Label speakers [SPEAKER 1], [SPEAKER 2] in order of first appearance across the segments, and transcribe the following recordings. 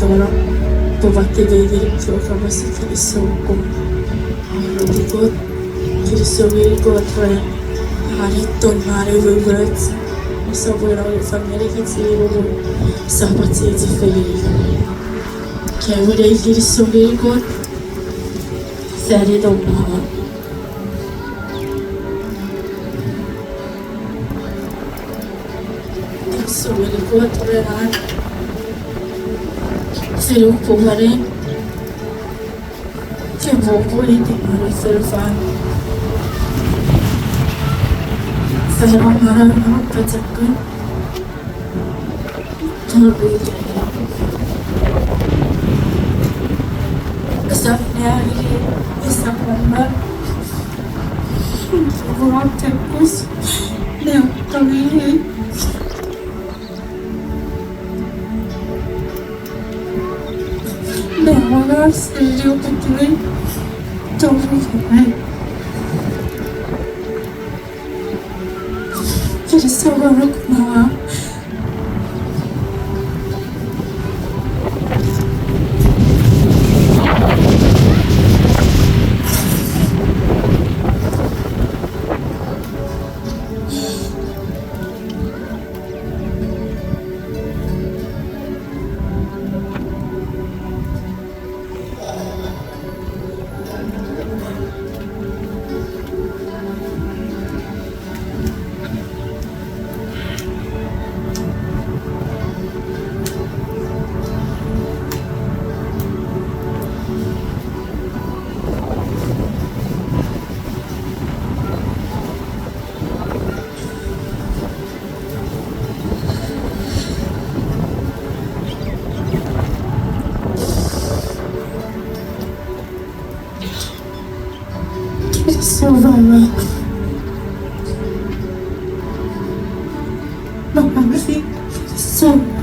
[SPEAKER 1] orang berbakti diri kita masih kiri sokong lalu ikut kiri sokong ikut orang hari ton hari berat sabun orang family kita ibu sahabat saya jadi kayak udah kiri sokong ikut saya dong sokong ikut orang Seru pumare che vuoi di mare servan sarang marang nak pacakan terlalu kesapnya ini bisa membuat orang terus yang terlihat Orang sendiri betul Tongei jadi seorang mama Silvana makasih semua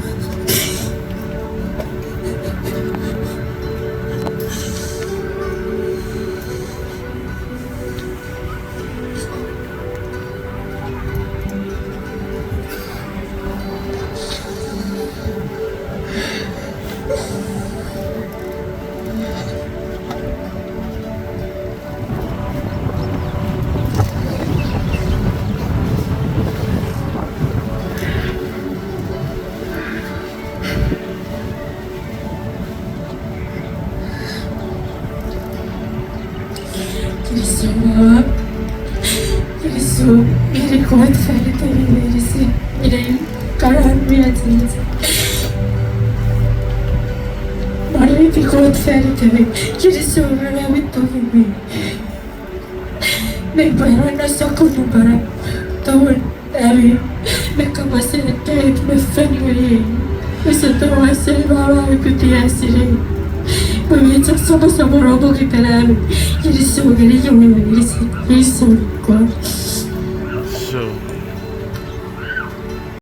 [SPEAKER 1] semua Yesus मेरे बहुत सारे तेरे मेरे से मेरे कारण मेरा चीज मारे भी बहुत सारे तेरे Yesus मेरा भी तो मैं बाहर ना सकूँ ना बाहर तो अभी मैं कब से तेरे में फैन हुई उसे तो वैसे बाबा को दिया सिरे Pemincak sama-sama roboh kita lalu. Jadi semua ini yang memang ini semua. So